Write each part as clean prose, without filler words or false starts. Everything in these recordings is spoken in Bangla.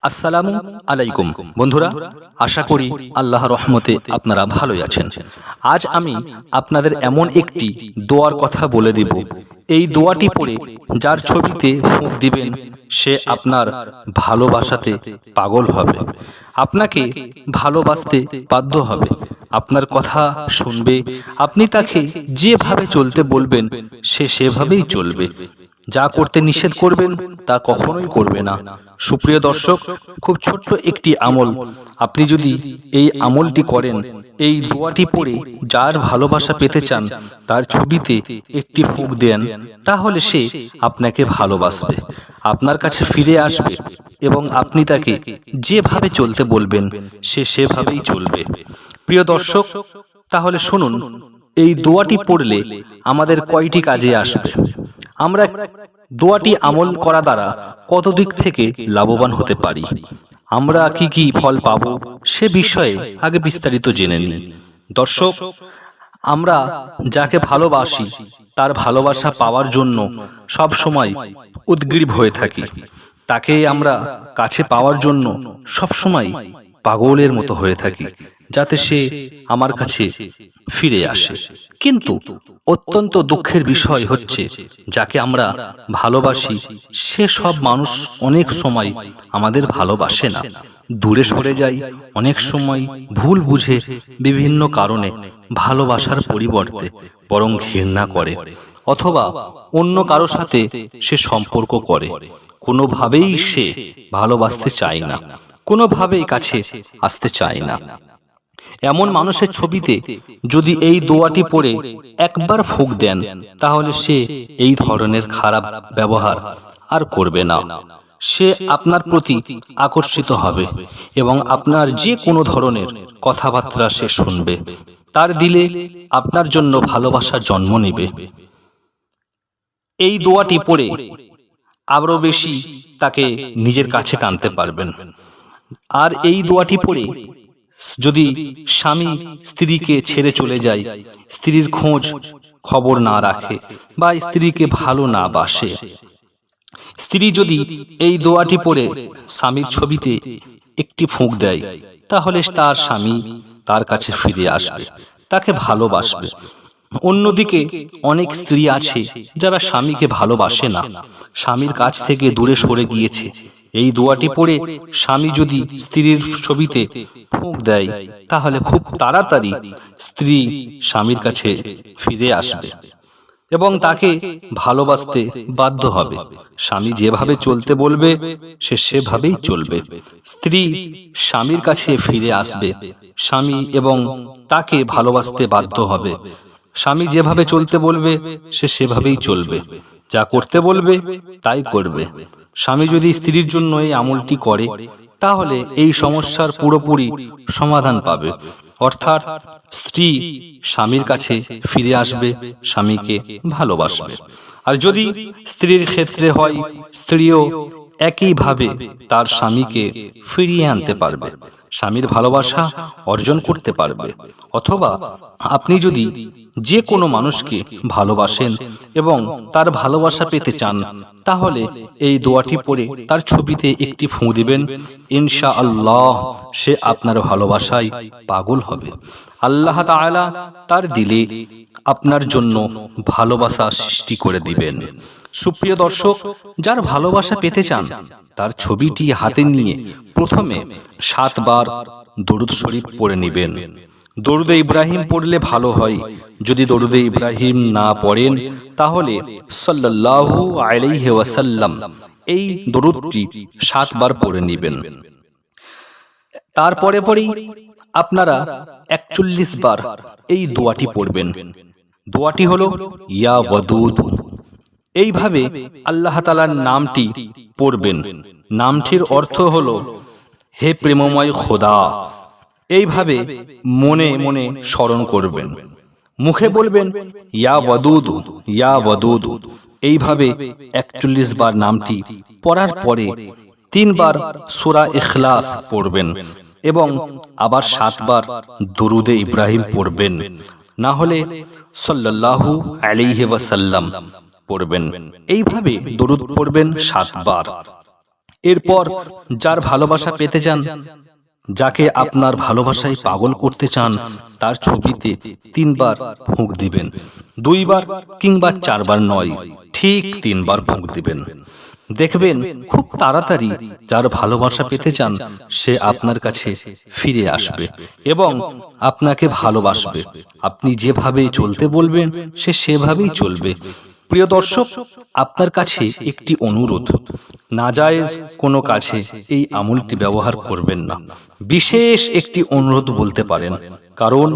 আসসালামু আলাইকুম বন্ধুরা, আশা করি আল্লাহর রহমতে আপনারা ভালোই আছেন। আজ আমি আপনাদের এমন একটি দোয়ার কথা বলে দিব। এই দোয়াটি পড়ে যার ছবিতে ফুঁক দিবেন সে আপনার ভালোবাসাতে পাগল হবে, আপনাকে ভালোবাসতে বাধ্য হবে, আপনার কথা শুনবে, আপনি তাকে যেভাবে চলতে বলবেন সে সেভাবেই চলবে, যা করতে নিষেধ করবেন তা কখনোই করবে না। সুপ্রিয় দর্শক, খুব ছোট্ট একটি আমল, আপনি যদি এই আমলটি করেন, এই দোয়াটি পড়ে যার ভালোবাসা পেতে চান তার ছবিতে একটি ফুঁক দেন, তাহলে সে আপনাকে ভালোবাসবে, আপনার কাছে ফিরে আসবে এবং আপনি তাকে যেভাবে চলতে বলবেন সে সেভাবেই চলবে। প্রিয় দর্শক, তাহলে শুনুন, এই দোয়াটি পড়লে আমাদের কয়টি কাজে আসবে, আমরা দোয়াটি আমল করা দ্বারা কত দিক থেকে লাভবান হতে পারি, আমরা কি কি ফল পাবো সে বিষয়ে আগে বিস্তারিত জেনে নিই। দর্শক, আমরা যাকে ভালোবাসি তার ভালোবাসা পাওয়ার জন্য সব সময় উদগ্রীব হয়ে থাকি, তাকে আমরা কাছে পাওয়ার জন্য সব সময় পাগলের মতো হয়ে থাকি, যাতে সে আমার কাছে ফিরে আসে। কিন্তু অত্যন্ত দুঃখের বিষয় হচ্ছে, যাকে আমরা ভালোবাসি সে সব মানুষ অনেক সময় আমাদের ভালোবাসে না, দূরে সরে যায়, অনেক সময় ভুল বুঝে বিভিন্ন কারণে ভালোবাসার পরিবর্তে বরং ঘৃণা করে, অথবা অন্য কারো সাথে সে সম্পর্ক করে। কোনোভাবেই সে ভালোবাসতে চায় না, কোনোভাবেই কাছে আসতে চায় না। এমন মানুষের ছবিতে যদি এই দোয়াটি পড়ে একবার ফুঁক দেন, তাহলে সে এই ধরনের খারাপ ব্যবহার আর করবে না, সে আপনার প্রতি আকর্ষিত হবে এবং আপনার যে কোনো ধরনের কথাবার্তা সে শুনবে, তার দিলে আপনার জন্য ভালোবাসা জন্ম নেবে। এই দোয়াটি পড়ে আরো বেশি তাকে নিজের কাছে টানতে পারবেন। আর এই দোয়াটি পড়ে যদি স্বামী স্ত্রীকে ছেড়ে চলে যায়, স্ত্রীর খোঁজ খবর না রাখে বা স্ত্রীকে ভালো না বাসে, স্ত্রী যদি এই দোয়াটি পড়ে স্বামীর ছবিতে একটি ফুঁক দেয়, তাহলে তার স্বামী তার কাছে ফিরে আসবে, তাকে ভালোবাসবে। অন্যদিকে অনেক স্ত্রী আছে যারা স্বামীকে ভালোবাসে না, স্বামীর কাছ থেকে দূরে সরে গিয়েছে। এই দোয়াটি পড়ে স্বামী যদি স্ত্রীর ছবিতে ফুঁক দেয়, তাহলে খুব তাড়াতাড়ি স্ত্রী স্বামীর কাছে ফিরে আসবে এবং তাকে ভালোবাসতে বাধ্য হবে। স্বামী যেভাবে চলতে বলবে সে সেভাবেই চলবে, স্ত্রী স্বামীর কাছে ফিরে আসবে, স্বামী এবং তাকে ভালোবাসতে বাধ্য হবে। স্বামী যেভাবে চলতে বলবে সে সেভাবেই চলবে, যা করতে বলবে তাই করবে। স্বামী যদি স্ত্রীর জন্য এই আমলটি করে, তাহলে এই সমস্যার পুরোপুরি সমাধান পাবে, অর্থাৎ স্ত্রী স্বামীর কাছে ফিরে আসবে, স্বামীকে ভালোবাসবে। আর যদি স্ত্রীর ক্ষেত্রে হয়, স্ত্রীও একইভাবে তার স্বামীকে ফিরিয়ে আনতে পারবে, স্বামীর ভালোবাসা অর্জন করতে পারবে। অথবা আপনি যদি যে কোনো মানুষকে ভালোবাসেন এবং তার ভালোবাসা পেতে চান, তাহলে এই দোয়াটি পড়ে তার ছবিতে একটি ফুঁ দিবেন, ইনশাআল্লাহ সে আপনার ভালোবাসায় পাগল হবে। আল্লাহ তাআলা তার দিলে আপনার জন্য ভালোবাসা সৃষ্টি করে দিবেন। সুপ্রিয় দর্শক, যার ভালোবাসা পেতে চান তার ছবিটি হাতে নিয়ে প্রথমে 7 বার দরুদ শরীফ পড়ে নেবেন। দরুদে ইব্রাহিম পড়লে ভালো হয়, যদি দরুদে ইব্রাহিম না পড়েন তাহলে সাল্লাল্লাহু আলাইহি ওয়াসাল্লাম এই দরুদটি 7 বার পড়ে নেবেন। তারপরে পরেই আপনারা 41 বার এই দোয়াটি পড়বেন। দোয়াটি হলো ইয়া ওয়াদুদ। এইভাবে আল্লাহ তাআলার নামটি পড়বেন। নামটির অর্থ হলো হে প্রেমময় খোদা। এইভাবে মনে মনে স্মরণ করবেন, মুখে বলবেন ইয়া ওয়াদুদ, ইয়া ওয়াদুদ। এইভাবে 41 বার নামটি পড়ার পরে 3 বার সূরা ইখলাস পড়বেন এবং আবার 7 বার দরুদে ইব্রাহিম পড়বেন, না হলে সাল্লাল্লাহু আলাইহি ওয়াসাল্লাম পড়বেন। এইভাবে দরুদ পড়বেন 7 বার। এরপর যার ভালোবাসা পেতে চান, যাকে আপনার ভালোবাসায় পাগল করতে চান, তার ছবিতে 3 বার ফুঁক দিবেন। 2 বার কিংবা 4 বার নয়, ঠিক 3 বার ফুঁক দিবেন। দেখবেন খুব তাড়াতাড়ি যার ভালোবাসা পেতে চান সে আপনার কাছে ফিরে আসবে এবং আপনাকে ভালোবাসবে। আপনি যেভাবে চলতে বলবেন সে সেভাবেই চলবে। প্রিয় দর্শক, আপনার কাছে একটি অনুরোধ, নাজায়েজ কোনো কাছে এই আমলটি ব্যবহার করবেন না। বিশেষ একটি অনুরোধ বলতে পারেন, কারণ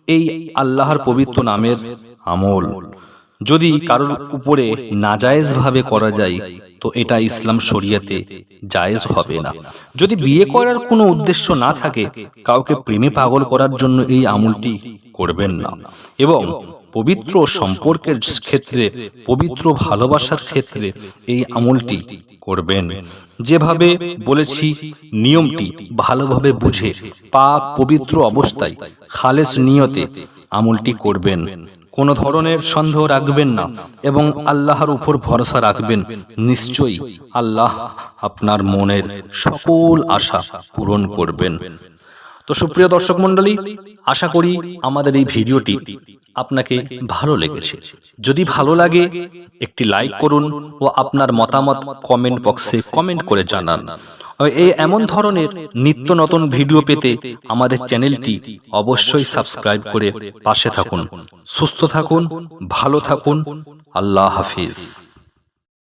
এই আল্লাহর পবিত্র নামের আমল যদি কারোর উপরে নাজায়েজ ভাবে করা যায় তো এটা ইসলাম শরিয়াতে জায়েজ হবে না। যদি বিয়ে করার কোনো উদ্দেশ্য না থাকে, কাউকে প্রেমে পাগল করার জন্য এই আমলটি করবেন না। এবং পবিত্র সম্পর্কের ক্ষেত্রে, পবিত্র ভালোবাসার ক্ষেত্রে এই আমলটি করবেন। যেভাবে বলেছি নিয়মটি ভালোভাবে বুঝে পাক পবিত্র অবস্থায় খালেস নিয়তে আমলটি করবেন। কোনো ধরনের সন্দেহ রাখবেন না এবং আল্লাহর উপর ভরসা রাখবেন। নিশ্চয়ই আল্লাহ আপনার মনের সকল আশা পূরণ করবেন। তো সুপ্রিয় দর্শক মণ্ডলী, আশা করি আমাদের এই ভিডিওটি আপনাকে ভালো লেগেছে। যদি ভালো লাগে একটি লাইক করুন ও আপনার মতামত কমেন্ট বক্সে কমেন্ট করে জানান। এই এমন ধরনের নিত্য নতুন ভিডিও পেতে আমাদের চ্যানেলটি অবশ্যই সাবস্ক্রাইব করে পাশে থাকুন। সুস্থ থাকুন, ভালো থাকুন। আল্লাহ হাফিজ।